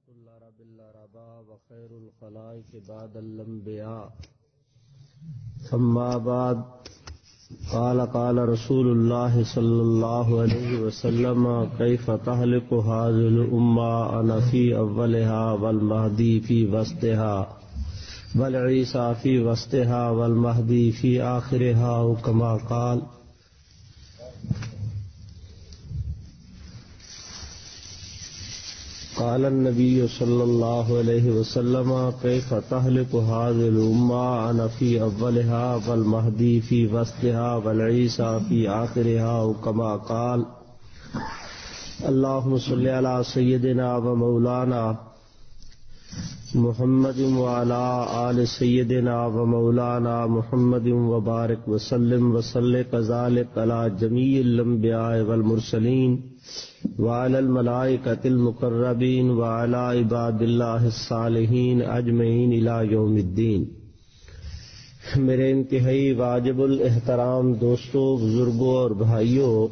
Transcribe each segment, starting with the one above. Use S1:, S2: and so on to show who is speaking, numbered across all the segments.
S1: العرب العرباء وخير الخلائق بعد الأنبياء أما بعد قال رسول الله صلى الله عليه وسلم كيف تهلك هذه الأمة أنا في أولها والمهدي في وسطها والعيسى في وسطها والمهدي في آخرها وكما قال النبي صلى الله عليه وسلم كيف تهلك هذه الأمة أنا في أولها والمهدي في وسطها والعيسى في آخرها وكما قال اللهم صل على سيدنا ومولانا محمد وعلى آل سيدنا ومولانا محمد وبارك وسلم وصل كذلك على جميع الأنبياء والمرسلين وعلى الملائكة المقربين وعلى عباد الله الصالحين أجمعين إلى يوم الدين۔ میرے انتہائی واجب الاحترام دوستوں، بزرگوں اور بھائیوں،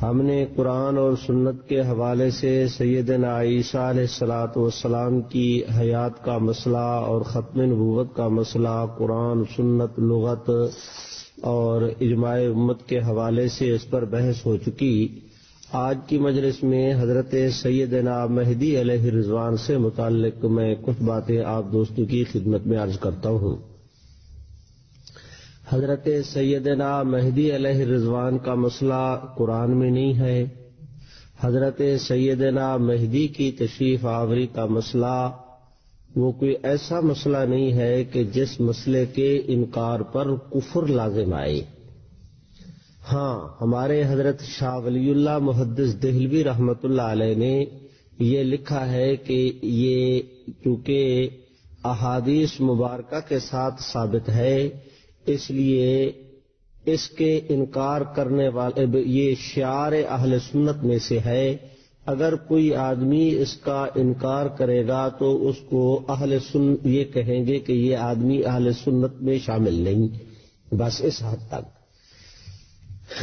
S1: ہم نے قرآن اور سنت کے حوالے سے سیدنا عیسیٰ علیہ الصلاۃ والسلام کی حیات کا مسئلہ اور ختم نبوت کا مسئلہ قرآن، سنت، لغت اور اجماع امت کے حوالے سے اس پر بحث ہو چکی۔ آج کی مجلس میں حضرت سیدنا مہدی علیہ رضوان سے متعلق میں کچھ باتیں آپ دوستوں کی خدمت میں عرض کرتا ہوں۔ حضرت سیدنا مہدی علیہ رضوان کا مسئلہ قرآن میں نہیں ہے۔ حضرت سیدنا مہدی کی تشریف آوری کا مسئلہ وہ کوئی ایسا مسئلہ نہیں ہے کہ جس مسئلے کے انکار پر کفر لازم آئے۔ ہاں، ہمارے حضرت شاہ ولی اللہ محدث دہلوی رحمۃ اللہ علیہ نے یہ لکھا ہے کہ یہ چونکہ احادیث مبارکہ کے ساتھ ثابت ہے، اس لیے اس کے انکار کرنے والے یہ شعار اہل سنت میں سے ہے۔ اگر کوئی آدمی اس کا انکار کرے گا تو اس کو اہل سنت یہ کہیں گے کہ یہ آدمی اہل سنت میں شامل نہیں، بس اس حد تک۔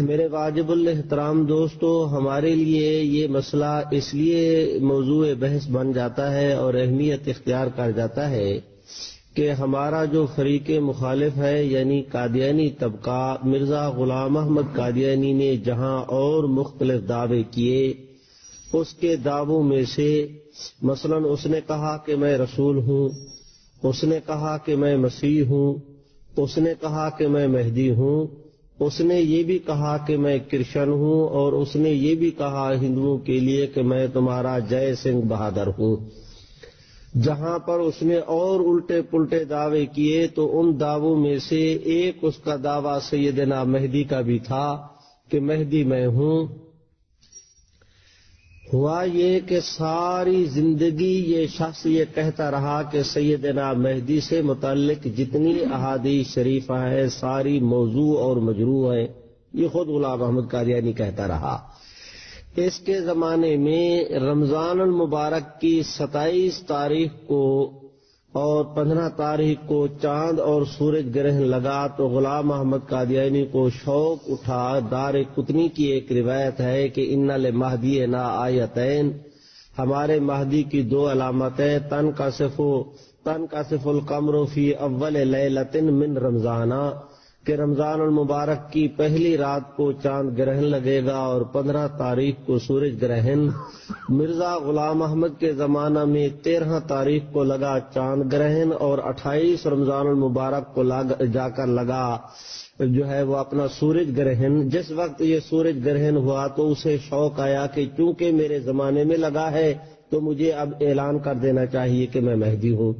S1: میرے واجب الاحترام دوستو، ہمارے لیے یہ مسئلہ اس لیے موضوع بحث بن جاتا ہے اور اہمیت اختیار کر جاتا ہے کہ ہمارا جو فریق مخالف ہے یعنی قادیانی طبقہ، مرزا غلام احمد قادیانی نے جہاں اور مختلف دعوے کیے، اس کے دعووں میں سے مثلا اس نے کہا کہ میں رسول ہوں، اس نے کہا کہ میں مسیح ہوں، اس نے کہا کہ میں مہدی ہوں، اس نے یہ بھی کہا کہ میں کرشن ہوں، اور اس نے یہ بھی کہا ہندوؤں کے لیے کہ میں تمہارا جے سنگھ بہادر ہوں۔ جہاں پر اس نے اور الٹے پلٹے دعوے کیے تو ان دعووں میں سے ایک اس کا دعویٰ سیدنا مہدی کا بھی تھا کہ مہدی میں ہوں۔ ہوا یہ کہ ساری زندگی یہ شخص یہ کہتا رہا کہ سیدنا مہدی سے متعلق جتنی احادیث شریفہ ہیں ساری موضوع اور مجروح ہیں، یہ خود غلام احمد قادیانی کہتا رہا۔ اس کے زمانے میں رمضان المبارک کی 27 تاریخ کو اور 15 تاریخ کو چاند اور سورج گرہن لگا تو غلام احمد قادیانی کو شوق اٹھا۔ دار قطنی کی ایک روایت ہے کہ ان لمہدی نا آیتین، ہمارے مہدی کی 2 علامتیں، تنکشف القمر فی اول لیلۃ من رمضان، کہ رمضان المبارک کی پہلی رات کو چاند گرہن لگے گا اور 15 تاریخ کو سورج گرہن۔ مرزا غلام احمد کے زمانہ میں 13 تاریخ کو لگا چاند گرہن اور 28 رمضان المبارک کو جا کر لگا جو ہے وہ اپنا سورج گرہن۔ جس وقت یہ سورج گرہن ہوا تو اسے شوق آیا کہ چونکہ میرے زمانے میں لگا ہے تو مجھے اب اعلان کر دینا چاہیے کہ میں مہدی ہوں۔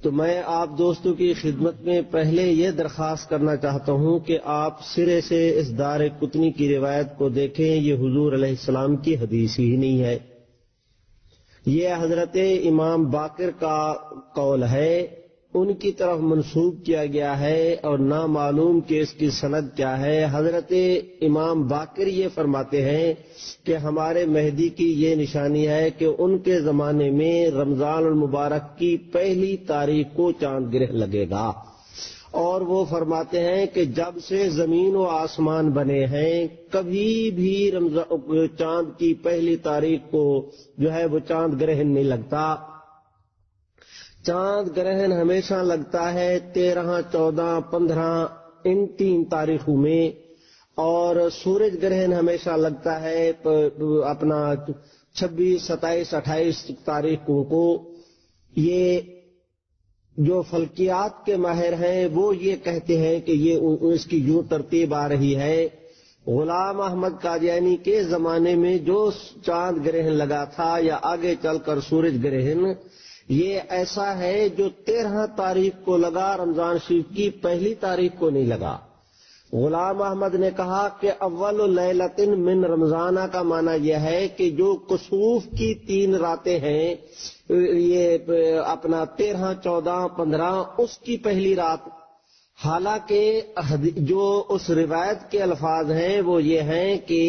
S1: تو میں آپ دوستوں کی خدمت میں پہلے یہ درخواست کرنا چاہتا ہوں کہ آپ سرے سے اس دار قطنی کی روایت کو دیکھیں، یہ حضور علیہ السلام کی حدیث ہی نہیں ہے، یہ حضرت امام باقر کا قول ہے، ان کی طرف منسوب کیا گیا ہے اور نہ معلوم کہ اس کی سند کیا ہے۔ حضرت امام باقر یہ فرماتے ہیں کہ ہمارے مہدی کی یہ نشانی ہے کہ ان کے زمانے میں رمضان المبارک کی پہلی تاریخ کو چاند گرہن لگے گا اور وہ فرماتے ہیں کہ جب سے زمین و آسمان بنے ہیں کبھی بھی چاند کی پہلی تاریخ کو جو ہے وہ چاند گرہن نہیں لگتا. چاند گرہن ہمیشہ لگتا ہے 13, 14, 15 ان 3 تاریخوں میں، اور سورج گرہن ہمیشہ لگتا ہے اپنا 26, 27, 28 تاریخوں کو. یہ جو فلکیات کے ماہر ہیں وہ یہ کہتے ہیں کہ یہ اس کی یوں ترتیب آ رہی ہے. غلام احمد قادیانی کے زمانے میں جو چاند گرہن لگا تھا یا آگے چل کر سورج گرہن، یہ ایسا ہے جو 13 تاریخ کو لگا، رمضان شریف کی پہلی تاریخ کو نہیں لگا. غلام احمد نے کہا کہ اول لیلۃ من رمضانہ کا معنی یہ ہے کہ جو کسوف کی 3 راتیں ہیں، یہ اپنا 13, 14, 15 اس کی پہلی رات. حالانکہ جو اس روایت کے الفاظ ہیں وہ یہ ہیں کہ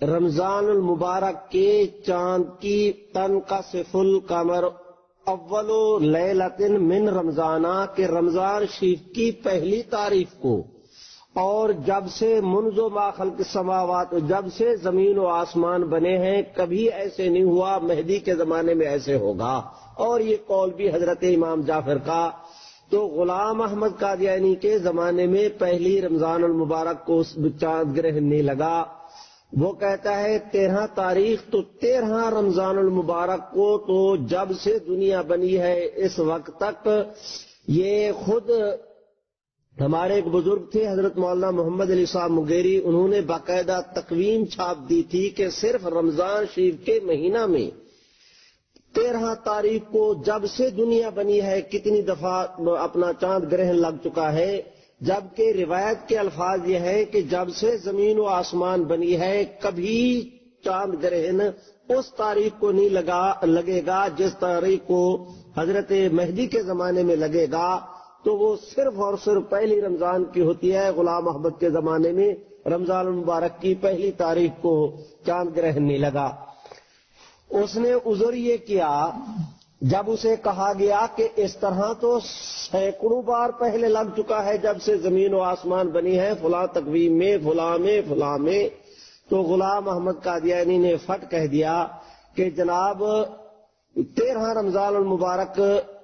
S1: رمضان المبارک کے چاند کی تنکسف القمر اول لیلۃ من رمضانہ کے رمضان شریف کی پہلی تاریخ کو، اور جب سے منذ ما خلق السماوات، جب سے زمین و آسمان بنے ہیں کبھی ایسے نہیں ہوا، مہدی کے زمانے میں ایسے ہوگا. اور یہ قول بھی حضرت امام جعفر کا. تو غلام احمد قادیانی کے زمانے میں پہلی رمضان المبارک کو چاند گرہن نہیں لگا. وہ کہتا ہے 13 تاریخ، تو 13 رمضان المبارک کو تو جب سے دنیا بنی ہے اس وقت تک. یہ خود ہمارے ایک بزرگ تھے حضرت مولانا محمد علی صاحب مغیری، انہوں نے باقاعدہ تقویم چھاپ دی تھی کہ صرف رمضان شریف کے مہینہ میں 13 تاریخ کو جب سے دنیا بنی ہے کتنی دفعہ اپنا چاند گرہن لگ چکا ہے. جبکہ روایت کے الفاظ یہ ہے کہ جب سے زمین و آسمان بنی ہے کبھی چاند گرہن اس تاریخ کو نہیں لگے گا جس تاریخ کو حضرت مہدی کے زمانے میں لگے گا. تو وہ صرف اور صرف پہلی رمضان کی ہوتی ہے. غلام احمد کے زمانے میں رمضان المبارک کی پہلی تاریخ کو چاند گرہن نہیں لگا. اس نے عذر یہ کیا جب اسے کہا گیا کہ اس طرح تو سینکڑوں بار پہلے لگ چکا ہے جب سے زمین و آسمان بنی ہے، فلاں تقویم میں، فلاں میں. تو غلام احمد قادیانی نے فٹ کہہ دیا کہ جناب 13 رمضان المبارک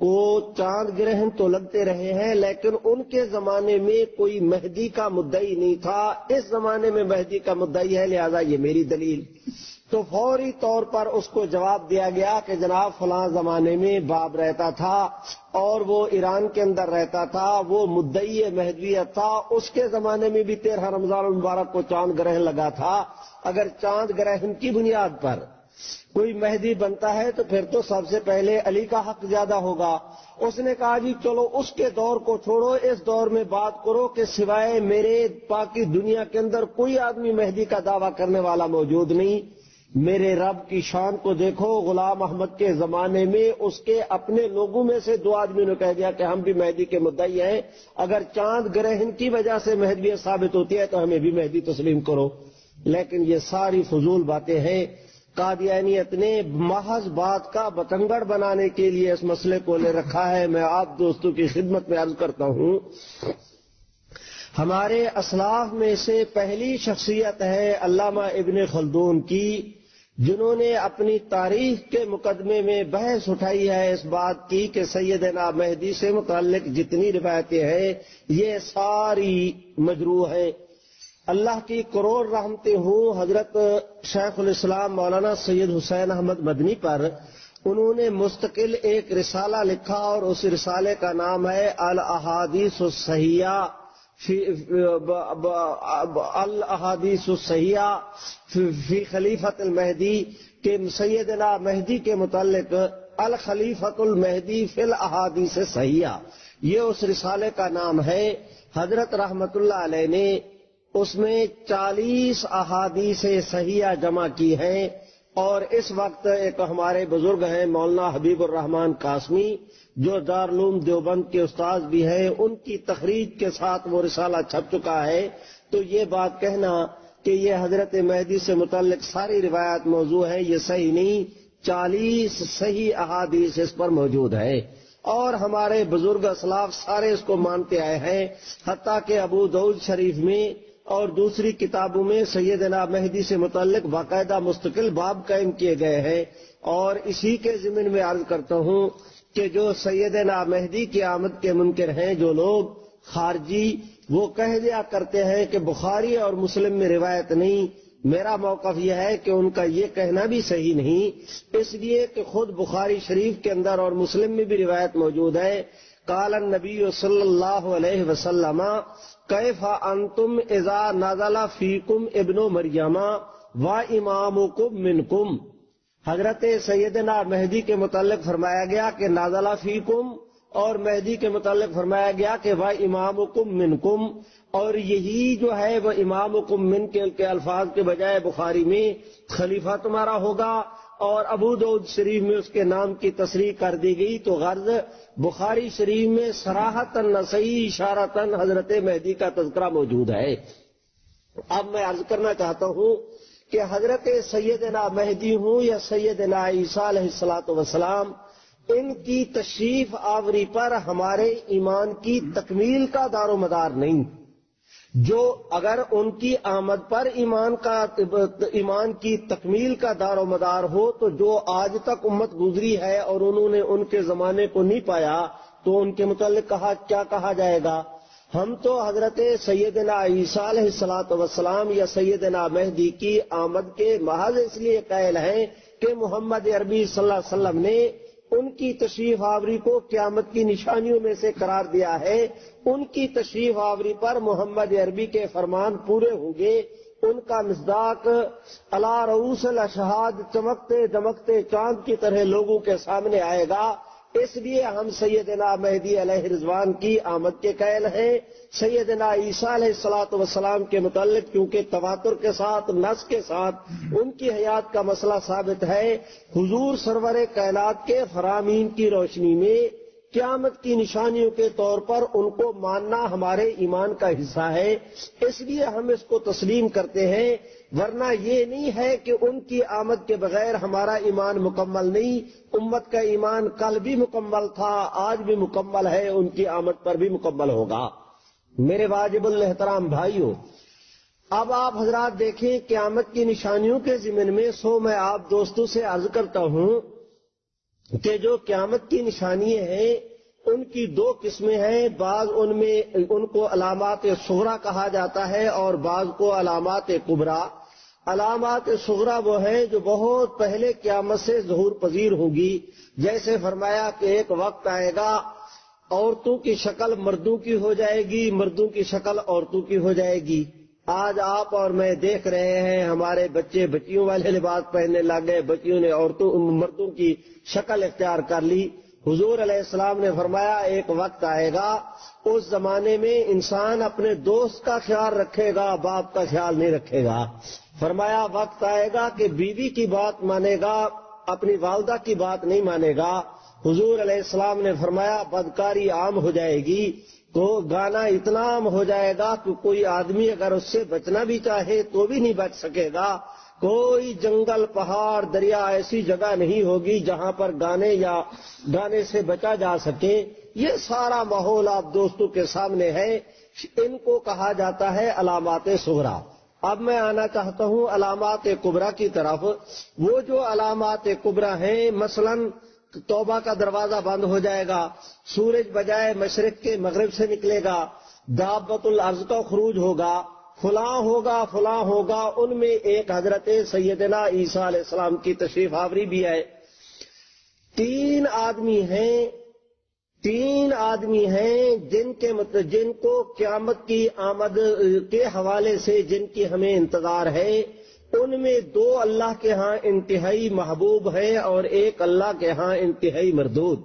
S1: کو چاند گرہن تو لگتے رہے ہیں، لیکن ان کے زمانے میں کوئی مہدی کا مدعی نہیں تھا. اس زمانے میں مہدی کا مدعی ہے، لہذا یہ میری دلیل. تو فوری طور پر اس کو جواب دیا گیا کہ جناب فلاں زمانے میں باب رہتا تھا اور وہ ایران کے اندر رہتا تھا، وہ مدعی مہدویت تھا، اس کے زمانے میں بھی 13 رمضان المبارک کو چاند گرہن لگا تھا. اگر چاند گرہن کی بنیاد پر کوئی مہدی بنتا ہے تو پھر تو سب سے پہلے علی کا حق زیادہ ہوگا. اس نے کہا جی چلو اس کے دور کو چھوڑو، اس دور میں بات کرو کہ سوائے میرے پاکی دنیا کے اندر کوئی آدمی مہدی کا دعویٰ کرنے والا موجود نہیں. میرے رب کی شان کو دیکھو، غلام احمد کے زمانے میں اس کے اپنے لوگوں میں سے 2 آدمی نے کہہ دیا کہ ہم بھی مہدی کے مدعی ہیں، اگر چاند گرہن کی وجہ سے مہدیت ثابت ہوتی ہے تو ہمیں بھی مہدی تسلیم کرو. لیکن یہ ساری فضول باتیں ہیں. قادیانیت نے محض بات کا بتنگڑ بنانے کے لیے اس مسئلے کو لے رکھا ہے. میں آپ دوستوں کی خدمت میں عرض کرتا ہوں، ہمارے اسلاف میں سے پہلی شخصیت ہے علامہ ابن خلدون کی، جنہوں نے اپنی تاریخ کے مقدمے میں بحث اٹھائی ہے اس بات کی کہ سیدنا مہدی سے متعلق جتنی روایتیں ہیں یہ ساری مجروح ہیں. اللہ کی کروڑ رحمتیں ہوں حضرت شیخ الاسلام مولانا سید حسین احمد مدنی پر. انہوں نے مستقل ایک رسالہ لکھا اور اس رسالے کا نام ہے الاحادیث الصحیحہ الاحادیث الصحیحہ فی خلیفۃ المہدی، کہ سیدنا مہدی کے متعلق الخلیفۃ المہدی فی الاحادیث الصحیحہ، یہ اس رسالے کا نام ہے. حضرت رحمت اللہ علیہ نے اس میں 40 احادیث صحیحہ جمع کی ہیں. اور اس وقت ایک ہمارے بزرگ ہیں مولانا حبیب الرحمان قاسمی، جو دارالعلوم دیوبند کے استاد بھی ہیں، ان کی تخریج کے ساتھ وہ رسالہ چھپ چکا ہے. تو یہ بات کہنا کہ یہ حضرت مہدی سے متعلق ساری روایات موضوع ہیں، یہ صحیح نہیں. 40 صحیح احادیث اس پر موجود ہے. اور ہمارے بزرگ اسلاف سارے اس کو مانتے آئے ہیں، حتیٰ کہ ابو داؤد شریف میں اور دوسری کتابوں میں سیدنا مہدی سے متعلق باقاعدہ مستقل باب قائم کیے گئے ہیں۔ اور اسی کے ضمن میں عرض کرتا ہوں کہ جو سیدنا مہدی کی آمد کے منکر ہیں جو لوگ خارجی، وہ کہہ دیا کرتے ہیں کہ بخاری اور مسلم میں روایت نہیں۔ میرا موقف یہ ہے کہ ان کا یہ کہنا بھی صحیح نہیں، اس لیے کہ خود بخاری شریف کے اندر اور مسلم میں بھی روایت موجود ہے، قال النبی صلی اللہ علیہ وسلم کیف انتم اذا نزل فیکم ابن مریم و امامکم منکم۔ حضرت سیدنا مہدی کے متعلق فرمایا گیا کہ نازل فیکم، اور مہدی کے متعلق فرمایا گیا کہ وہ امامکم منکم، اور یہی جو ہے وہ امامکم من کے الفاظ کے بجائے بخاری میں خلیفہ تمہارا ہوگا، اور ابو داؤد شریف میں اس کے نام کی تصریح کر دی گئی، تو غرض بخاری شریف میں صراحتاً صحیح اشارتاً حضرت مہدی کا تذکرہ موجود ہے۔ اب میں عرض کرنا چاہتا ہوں کہ حضرت سیدنا مہدی ہوں یا سیدنا عیسیٰ علیہ الصلوۃ والسلام، ان کی تشریف آوری پر ہمارے ایمان کی تکمیل کا دار و مدار نہیں۔ جو اگر ان کی آمد پر ایمان کی تکمیل کا دار و مدار ہو، تو جو آج تک امت گزری ہے اور انہوں نے ان کے زمانے کو نہیں پایا، تو ان کے متعلق کیا کہا جائے گا؟ ہم تو حضرت سیدنا عیسیٰ علیہ الصلوۃ والسلام یا سیدنا مہدی کی آمد کے محض اس لیے قائل ہیں کہ محمد عربی صلی اللہ علیہ وسلم نے ان کی تشریف آوری کو قیامت کی نشانیوں میں سے قرار دیا ہے۔ ان کی تشریف آوری پر محمد عربی کے فرمان پورے ہوں گے، ان کا مصداق علی رؤوس الاشہاد چمکتے دمکتے چاند کی طرح لوگوں کے سامنے آئے گا۔ اس لیے ہم سیدنا مہدی علیہ رضوان کی آمد کے قائل ہیں۔ سیدنا عیسیٰ علیہ الصلوۃ والسلام کے متعلق کیونکہ تواتر کے ساتھ نص کے ساتھ ان کی حیات کا مسئلہ ثابت ہے، حضور سرور کائنات کے فرامین کی روشنی میں قیامت کی نشانیوں کے طور پر ان کو ماننا ہمارے ایمان کا حصہ ہے، اس لیے ہم اس کو تسلیم کرتے ہیں، ورنہ یہ نہیں ہے کہ ان کی آمد کے بغیر ہمارا ایمان مکمل نہیں۔ امت کا ایمان کل بھی مکمل تھا، آج بھی مکمل ہے، ان کی آمد پر بھی مکمل ہوگا۔ میرے واجب الاحترام بھائیوں، اب آپ حضرات دیکھیں قیامت کی نشانیوں کے ضمن میں میں آپ دوستوں سے عرض کرتا ہوں کہ جو قیامت کی نشانیاں ہیں ان کی دو قسمیں ہیں، بعض ان میں ان کو علامات صغریٰ کہا جاتا ہے اور بعض کو علامات کبریٰ۔ علامات صغریٰ وہ ہیں جو بہت پہلے قیامت سے ظہور پذیر ہوں گی، جیسے فرمایا کہ ایک وقت آئے گا عورتوں کی شکل مردوں کی ہو جائے گی، مردوں کی شکل عورتوں کی ہو جائے گی۔ آج آپ اور میں دیکھ رہے ہیں ہمارے بچے بچیوں والے لباس پہننے لگ گئے، بچیوں نے مردوں کی شکل اختیار کر لی۔ حضور علیہ السلام نے فرمایا ایک وقت آئے گا اس زمانے میں انسان اپنے دوست کا خیال رکھے گا، باپ کا خیال نہیں رکھے گا۔ فرمایا وقت آئے گا کہ بیوی کی بات مانے گا، اپنی والدہ کی بات نہیں مانے گا۔ حضور علیہ السلام نے فرمایا بدکاری عام ہو جائے گی، تو گانا اتنا عام ہو جائے گا کہ کوئی آدمی اگر اس سے بچنا بھی چاہے تو بھی نہیں بچ سکے گا۔ کوئی جنگل پہاڑ دریا ایسی جگہ نہیں ہوگی جہاں پر گانے سے بچا جا سکے۔ یہ سارا ماحول آپ دوستوں کے سامنے ہے، ان کو کہا جاتا ہے علامات صغریٰ۔ اب میں آنا چاہتا ہوں علامات کبریٰ کی طرف۔ وہ جو علامات کبریٰ ہیں، مثلاً توبہ کا دروازہ بند ہو جائے گا، سورج بجائے مشرق کے مغرب سے نکلے گا، دابۃ الارض کا خروج ہوگا، فلاں ہوگا فلاں ہوگا۔ ان میں ایک حضرت سیدنا عیسیٰ علیہ السلام کی تشریف آوری بھی ہے۔ تین آدمی ہیں جن کو قیامت کی آمد کے حوالے سے جن کی ہمیں انتظار ہے۔ ان میں دو اللہ کے ہاں انتہائی محبوب ہیں اور ایک اللہ کے ہاں انتہائی مردود۔